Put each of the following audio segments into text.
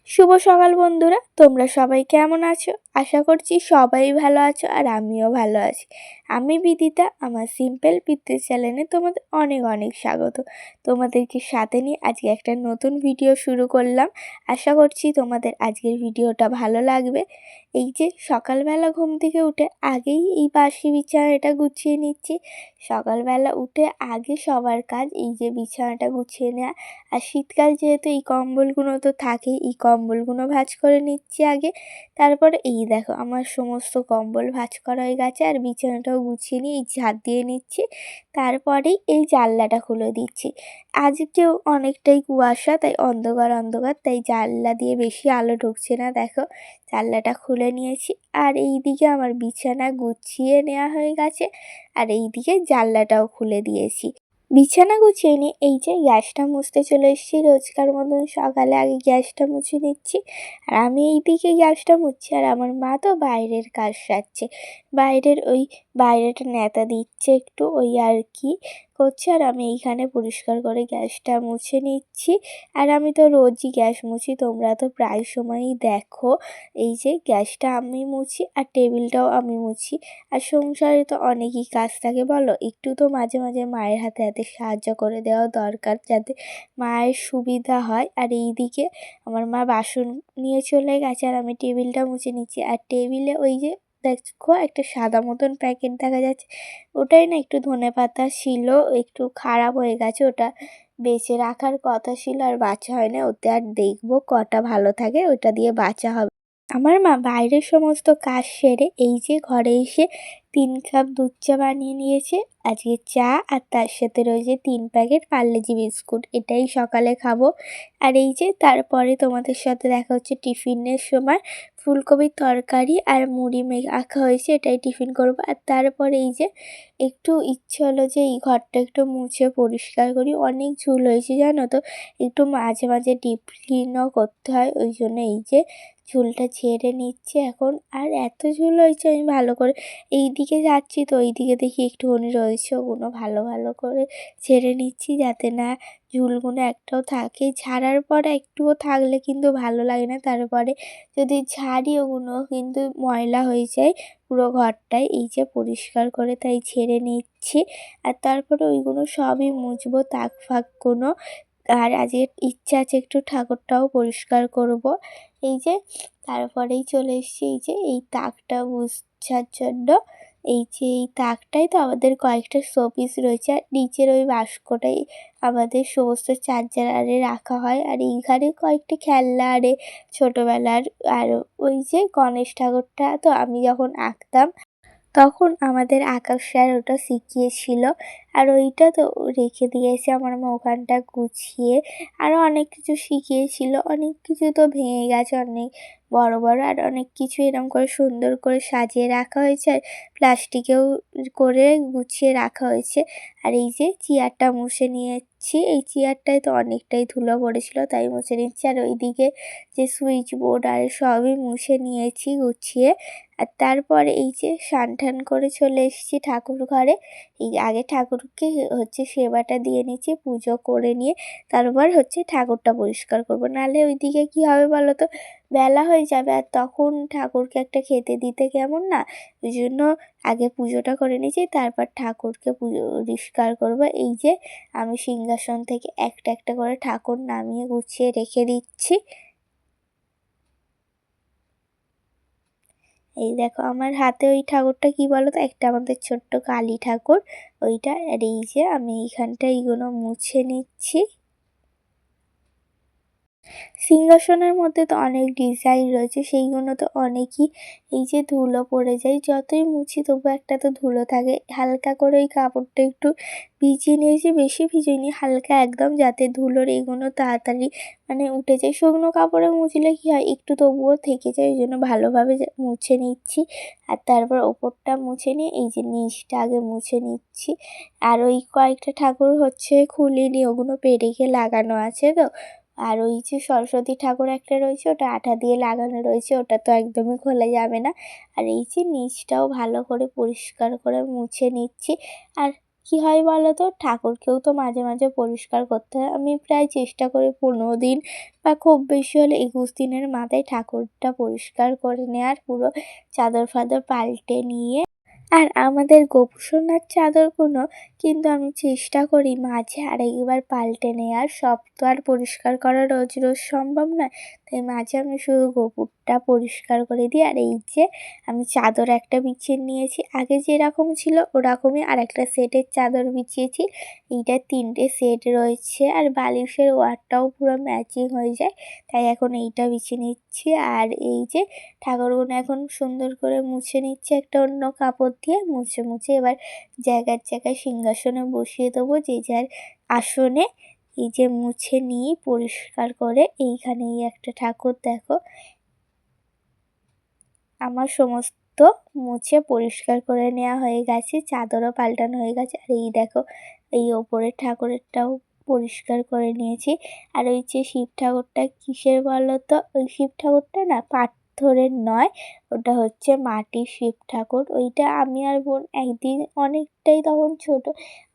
শুভ সকাল বন্ধুরা, তোমরা সবাই কেমন আছো? আশা করছি সবাই ভালো আছো আর আমিও ভালো আছি। আমি বিদিতা, আমার সিম্পল পিতৃ চ্যানেলে তোমাদের অনেক অনেক স্বাগত। তোমাদেরকে সাথে নিয়ে আজকে একটা নতুন ভিডিও শুরু করলাম। আশা করছি তোমাদের আজকের ভিডিওটা ভালো লাগবে। এই যে সকালবেলা ঘুম থেকে উঠে আগেই এই বাসি বিছানাটা গুছিয়ে নিচ্ছি। সকালবেলা উঠে আগে সবার কাজ এই যে বিছানাটা গুছিয়ে নেওয়া। আর শীতকাল যেহেতু এই কম্বলগুলো তো থাকেই, এই কম্বলগুলো ভাঁজ করে নিচ্ছি আগে। তারপরে এই দেখো আমার সমস্ত কম্বল ভাঁজ করা হয়ে গেছে আর বিছানাটাও গুছিয়ে নিয়ে এই ঝাড় দিয়ে নিচ্ছি। তারপরেই এই জানলাটা খুলে দিচ্ছি। আজকেও অনেকটাই কুয়াশা, তাই অন্ধকার অন্ধকার, তাই জানলা দিয়ে বেশি আলো ঢুকছে না। দেখো জানলাটা খুলে নিয়েছি আর এই দিকে আমার বিছানা গুছিয়ে নেওয়া হয়ে গেছে আর এই দিকে জানলাটাও খুলে দিয়েছি। বিছানা গুছিয়ে নিয়ে এই যে গ্যাসটা মুছতে চলে এসেছি। রোজকার মতন সকালে আগে গ্যাসটা মুছে নিচ্ছি আর আমি এই দিকে গ্যাসটা মুছছি আর আমার মা তো বাইরের কাজ সারছে। বাইরেটা ন্যাতা দিচ্ছে একটু, ওই আর কি করছে। আর আমি এইখানে পরিষ্কার করে গ্যাসটা মুছে নিচ্ছি। আর আমি তো রোজই গ্যাস মুছি, তোমরা তো প্রায় সময়ই দেখো। এই যে গ্যাসটা আমি মুছি আর টেবিলটাও আমি মুছি। আর সংসারে তো অনেকই কাজ থাকে বলো, একটু তো মাঝে মাঝে মায়ের হাতে হাতে সাহায্য করে দেওয়া দরকার, যাতে মায়ের সুবিধা হয়। আর এইদিকে আমার মা বাসন নিয়ে চলে গেছে আর আমি টেবিলটা মুছে নিচ্ছি। আর টেবিলে ওই যে দেখো একটা সাদা মতন প্যাকেট দেখা যাচ্ছে, ওটাই না একটু ধনেপাতা ছিল, একটু খারাপ হয়ে গেছে। ওটা বেঁচে রাখার কথা ছিল আর বাছা হয় না, ওতে আর দেখবো কটা ভালো থাকে, ওটা দিয়ে বাছা হবে। আমার মা বাইরের সমস্ত কাজ সেরে এই যে ঘরে এসে 3 কাপ দুধ চা বানিয়ে নিয়েছে। আজকে চা আর তার সাথে রয়েছে 3 প্যাকেট পার্লেজি বিস্কুট, এটাই সকালে খাবো। আর এই যে তারপরে তোমাদের সাথে দেখা হচ্ছে টিফিনের সময়। ফুলকপির তরকারি আর মুড়ি মাখা হয়েছে, এটাই টিফিন করব। আর তারপরে এই যে একটু ইচ্ছে হলো যে এই ঘরটা একটু মুছে পরিষ্কার করি, অনেক ঝুল হয়েছে জানো তো। একটু মাঝে মাঝে ডিপ ক্লিনও করতে হয়, ওই জন্য এই যে ঝুলটা ঝেড়ে নিচ্ছি এখন। আর এত ঝুল হয়েছে আমি ভালো করে এই দিকে যাচ্ছি তো ওই দিকে দেখি একটুখানি রয়েছে, ওগুলো ভালো ভালো করে ঝেড়ে নিচ্ছি যাতে না ঝুলগুলো একটাও থাকে। ঝাড়ার পরে একটুও থাকলে কিন্তু ভালো লাগে না, তারপরে যদি ঝাড়ি ওগুলো কিন্তু ময়লা হয়ে যায় পুরো ঘরটাই। এই যে পরিষ্কার করে তাই ঝেড়ে নিচ্ছি আর তারপরে ওইগুলো সবই মুছবো, তাক ফাকগুলো। আর আজকে ইচ্ছা আছে একটু ঠাকুরটাও পরিষ্কার করব। এই যে তারপরেই চলে এসেছি এই যে এই তাকটা মুছার জন্য। এই যে এই তাকটাই তো আমাদের কয়েকটা শোপিস রয়েছে আর নিচের ওই বাস্কটাই আমাদের সমস্ত চার্জার আরে রাখা হয়। আর এইখানে কয়েকটা খেলনা আরে ছোটোবেলার। আর ওই যে গণেশ ঠাকুরটা তো আমি যখন আঁকতাম তখন আমাদের আঁকার স্যার ওটা শিখিয়েছিল আর ওইটা তো রেখে দিয়েছে আমার মা ওখানটা গুছিয়ে। আরও অনেক কিছু শিখিয়েছিল, অনেক কিছু তো ভেঙে গেছে, অনেক বড় বড় আর অনেক কিছু এরকম করে সুন্দর করে সাজিয়ে রাখা হয়েছে আর প্লাস্টিকেও করে গুছিয়ে রাখা হয়েছে। আর এই যে চেয়ারটা মুছে নিয়েছি, এই চেয়ারটায় তো অনেকটাই ধুলো পড়েছিল তাই মুছে নিচ্ছি। আর ওইদিকে যে সুইচ বোর্ড আর সবই মুছে নিয়েছি গুছিয়ে। আর তারপরে এই যে স্নান টান করে চলে এসেছি ঠাকুর ঘরে। এই আগে ঠাকুরকে হচ্ছে সেবাটা দিয়ে নিচ্ছি, পুজো করে নিয়ে তারপর হচ্ছে ঠাকুরটা পরিষ্কার করব। নাহলে ওইদিকে কী হবে বলো তো, বেলা হয়ে যাবে আর তখন ঠাকুরকে একটা খেতে দিতে কেমন না। ওই জন্য আগে পুজোটা করে নিয়েছি, তারপর ঠাকুরকে পরিষ্কার করব। এই যে আমি সিংহাসন থেকে একটা একটা করে ঠাকুর নামিয়ে গুছিয়ে রেখে দিচ্ছি। এই দেখো আমার হাতে ওই ঠাকুরটা কি বলো তো, একটা আমাদের ছোট্ট কালী ঠাকুর ওইটা। আর এই যে আমি এইখানটা এইগুলো মুছে নিচ্ছি। সিংহাসনের মধ্যে তো অনেক ডিজাইন রয়েছে, সেইগুলো তো অনেকই এই যে ধুলো পড়ে যায়, যতই মুছি তবু একটা তো ধুলো থাকে। হালকা করে ওই কাপড়টা একটু ভিজিয়ে নিয়েছি, বেশি ভিজিয়ে হালকা একদম, যাতে ধুলোর এগুলো তাড়াতাড়ি মানে উঠে যায়। শুকনো কাপড়ে মুছলে কী হয় একটু তবুও থেকে যায়, ওই জন্য ভালোভাবে মুছে নিচ্ছি। আর তারপর ওপরটা মুছে নিয়ে এই যে নিচটা আগে মুছে নিচ্ছি। আর ওই কয়েকটা ঠাকুর হচ্ছে খুলিনি, ওগুলো পেরেকে লাগানো আছে তো। আর ওই যে সরস্বতী ঠাকুর একটা রয়েছে, ওটা আঠা দিয়ে লাগানো রয়েছে, ওটা তো একদমই খোলা যাবে না। আর এই যে নিচটাও ভালো করে পরিষ্কার করে মুছে নিচ্ছি। আর কি হয় বলো তো, ঠাকুরকেও তো মাঝে মাঝে পরিষ্কার করতে হয়। আমি প্রায় চেষ্টা করি 15 দিন বা খুব বেশি হলে 21 দিনের মাথায় ঠাকুরটা পরিষ্কার করে নেওয়ার, পুরো চাদর ফাদর পাল্টে নিয়ে। আর আমাদের গোপুসোনার চাদরগুলো কিন্তু আমি চেষ্টা করি মাঝে আরেকবার পাল্টে নেওয়ার। সব তো আর পরিষ্কার করা রোজ রোজ সম্ভব নয়, তাই মাঝে আমি শুধু গোপুরটা পরিষ্কার করে দিই। আর এই যে আমি চাদর একটা বিছিয়ে নিয়েছি, আগে যেরকম ছিল ওরকমই আর একটা সেটের চাদর বিছিয়েছি। এইটা 3টে সেট রয়েছে, আর বালিশের ওয়ারটাও পুরো ম্যাচিং হয়ে যায়, তাই এখন এইটা বিছিয়ে নিচ্ছি। আর এই যে ঠাকুরগুলো এখন সুন্দর করে মুছে নিচ্ছে একটা অন্য কাপড় দিয়ে। মুছে মুছে এবার জায়গায় জায়গায় সিংহাসনে বসিয়ে দেবো যে যার আসনে। এই যে মুছে নিয়ে পরিষ্কার করে এইখানে এই একটা ঠাকুর দেখো আমার সমস্ত মুছে পরিষ্কার করে নেওয়া হয়ে গেছে, চাদরও পাল্টানো হয়ে গেছে। আর এই দেখো এই ওপরের ঠাকুরেরটাও পরিষ্কার করে নিয়েছি। আর ওই যে শিব ঠাকুরটা কিসের বলো তো, ওই শিব ঠাকুরটা না পাথরের নয়, ওটা হচ্ছে মাটির শিব ঠাকুর। ওইটা আমি আর বোন একদিন, অনেকটাই তখন ছোট,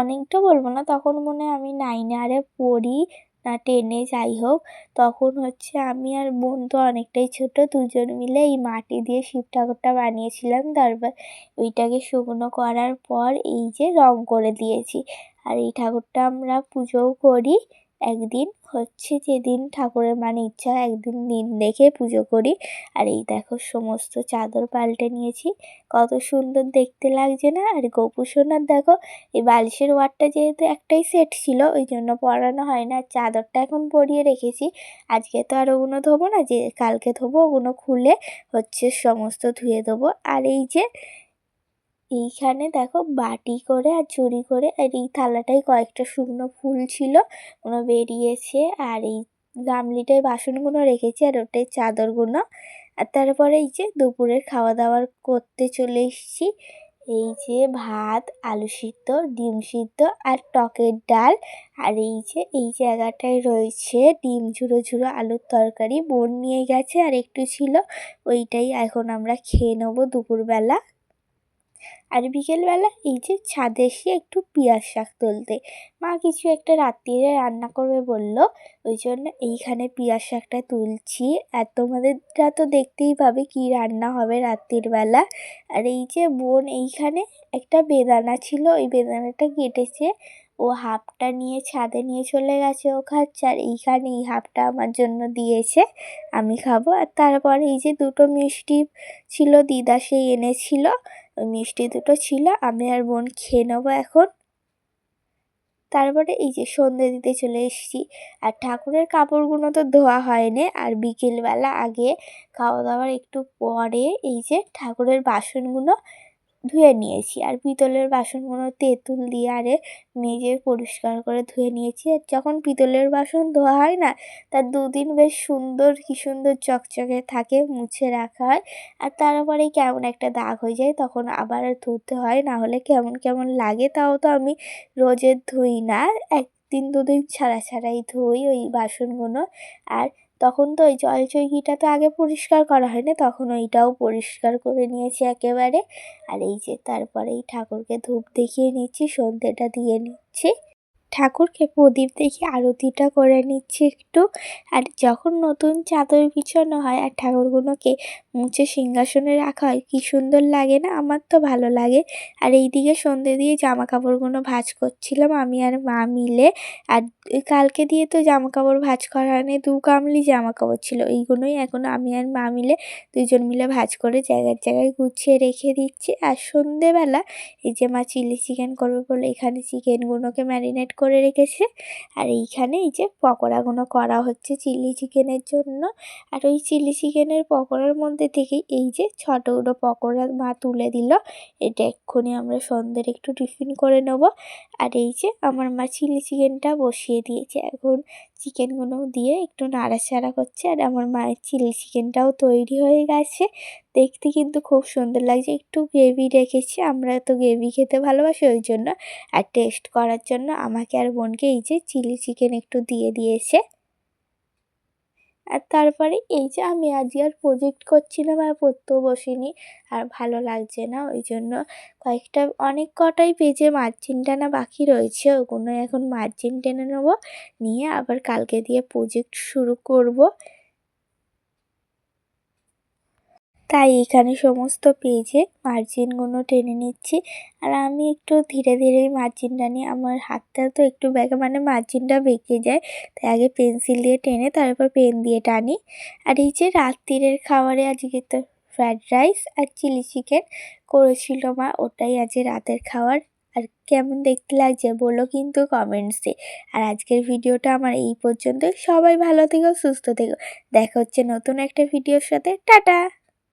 অনেকটা বলবো না, তখন মনে হয় আমি 9-এ আরে পড়ি না 10-এ, যাই হোক। তখন হচ্ছে আমি আর বোন তো অনেকটাই ছোট, দুজন মিলে এই মাটি দিয়ে শিব ঠাকুরটা বানিয়েছিলাম। তারপর ওইটাকে শুকনো করার পর এই যে রং করে দিয়েছি। আর এই ঠাকুরটা আমরা পুজোও করি একদিন, হচ্ছে যেদিন ঠাকুরের মানে ইচ্ছা হয় একদিন দিন দেখে পুজো করি। আর এই দেখো সমস্ত চাদর পাল্টে নিয়েছি, কত সুন্দর দেখতে লাগছে না। আর গোপুসোনার দেখো এই বালিশের ওয়ারটা যেহেতু একটাই সেট ছিল ওই জন্য পরানো হয় না, চাদরটা এখন পরিয়ে রেখেছি। আজকে তো আর ওগুলো ধোবো না, যে কালকে ধোবো, ওগুলো খুলে হচ্ছে সমস্ত ধুয়ে দেবো। আর এই যে এইখানে দেখো বাটি করে আর ঝুড়ি করে, আর এই থালাটায় কয়েকটা শুকনো ফুল ছিল, ওগুলো বেরিয়েছে। আর এই গামলিটায় বাসনগুলো রেখেছি, আর ওটাই চাদরগুলো। আর তারপরে এই যে দুপুরের খাওয়া দাওয়ার করতে চলে এসেছি। এই যে ভাত, আলু সিদ্ধ, ডিম সিদ্ধ আর টকের ডাল। আর এই যে এই জায়গাটায় রয়েছে ডিম ঝুরো ঝুরো আলুর তরকারি, বোন নিয়ে গেছে আর একটু ছিল, ওইটাই এখন আমরা খেয়ে নেবো দুপুরবেলা। আর বিকেলবেলা এই যে ছাদে এসে একটু পিয়াজ শাক তুলতে, মা কিছু একটা রাত্রিরে রান্না করবে বললো, ওই জন্য এইখানে পিয়াজ শাকটা তুলছি। আর তোমাদেরটা তো দেখতেই পাবে কি রান্না হবে রাত্রির বেলা। আর এই যে বোন এইখানে একটা বেদানা ছিল, ওই বেদানাটা কেটেছে, ও হাফটা নিয়ে ছাদে নিয়ে চলে গেছে, ও খাচ্ছে। আর এইখানে এই হাফটা আমার জন্য দিয়েছে, আমি খাবো। আর তারপরে এই যে দুটো মিষ্টি ছিল, দিদা সেই এনেছিল, ওই মিষ্টি দুটো ছিল, আমি আর বোন খেয়ে নেবো এখন। তারপরে এই যে সন্ধে দিতে চলে এসেছি। আর ঠাকুরের কাপড়গুলো তো ধোয়া হয়নি, আর বিকেলবেলা আগে খাওয়া দাওয়ার একটু পরে এই যে ঠাকুরের বাসনগুলো ধুয়ে নিয়েছি। আর পিতলের বাসনগুলো তেঁতুল দিয়ে আরে মেজে পরিষ্কার করে ধুয়ে নিয়েছি। আর যখন পিতলের বাসন ধোয়া হয় না, তার 2 দিন বেশ সুন্দর, কি সুন্দর চকচকে থাকে, মুছে রাখা হয়। আর তারপরে কেমন একটা দাগ হয়ে যায়, তখন আবার ধুতে হয়, না হলে কেমন কেমন লাগে। তাও তো আমি রোজের ধুই না, 1-2 দিন ছাড়া ছাড়াই ধুই ওই বাসনগুলো। আর তখন তো ওই জলচৌকিটা তো আগে পরিষ্কার করা হয় না, তখন ওইটাও পরিষ্কার করে নিয়েছি একেবারে। আর এই যে তারপরে এই ঠাকুরকে ধূপ দেখিয়ে নিচ্ছি, সন্ধেটা দিয়ে নিচ্ছি, ঠাকুরকে প্রদীপ দেখে আরতিটা করে নিচ্ছি একটু। আর যখন নতুন চাদর বিছানো হয় আর ঠাকুরগুলোকে মুছে সিংহাসনে রাখা হয়, কি সুন্দর লাগে না, আমার তো ভালো লাগে। আর এইদিকে সন্ধে দিয়ে জামা কাপড়গুলো ভাঁজ করছিলাম আমি আর মা মিলে। আর কালকে দিয়ে তো জামা কাপড় ভাঁজ করা হয়নি, 2 গামলি জামা কাপড় ছিল, এইগুলোই এখন আমি আর মা মিলে দুজন মিলে ভাঁজ করে জায়গায় জায়গায় গুছিয়ে রেখে দিচ্ছি। আর সন্ধেবেলা এই যে মা চিলি চিকেন করবে বলে এখানে চিকেনগুলোকে ম্যারিনেট করে রেখেছে। আর এইখানে এই যে পকোড়াগুলো করা হচ্ছে চিলি চিকেনের জন্য। আর ওই চিলি চিকেনের পকোড়ার মধ্যে থেকে এই যে ছোটোগুলো পকোড়া মা তুলে দিল, এটা এক্ষুনি আমরা সন্ধ্যের একটু টিফিন করে নেব। আর এই যে আমার মা চিলি চিকেনটা বসিয়ে দিয়েছে, এখন চিকেনগুলো দিয়ে একটু নাড়াচাড়া করছে। আর আমার মায়ের চিলি চিকেনটাও তৈরি হয়ে গেছে, দেখতে কিন্তু খুব সুন্দর লাগছে, একটু গ্রেভি রেখেছি, আমরা তো গ্রেভি খেতে ভালোবাসি ওই জন্য। আর টেস্ট করার জন্য আমাকে আর বোনকে এই যে চিলি চিকেন একটু দিয়ে দিয়েছে। আর তারপরে এই যে আমি আজকে আর প্রজেক্ট করছি না বা পড়তেও বসিনি, আর ভালো লাগছে না, ওই জন্য অনেক কটাই পেজে মার্জিন টানা বাকি রয়েছে, ওগুলো এখন মার্জিন টেনে নেবো, নিয়ে আবার কালকে দিয়ে প্রজেক্ট শুরু করব। তাই এখানে সমস্ত পেজে মার্জিনগুলো টেনে নিচ্ছি। আর আমি একটু ধীরে ধীরেই মার্জিন টানি, আমার হাতটা তো একটু মার্জিনটা বেঁকে যায়, তাই আগে পেন্সিল দিয়ে টেনে তারপর পেন দিয়ে টানি। আর এই যে রাত্রিরের খাবারে আজকে তো ফ্রায়েড রাইস আর চিলি চিকেন করেছিল মা, ওটাই আজকে রাতের খাবার। আর কেমন দেখতে লাগছে বলো কিন্তু কমেন্টসে। আর আজকের ভিডিওটা আমার এই পর্যন্ত। সবাই ভালো থেকো, সুস্থ থেকো। দেখা হচ্ছে নতুন একটা ভিডিওর সাথে। টাটা।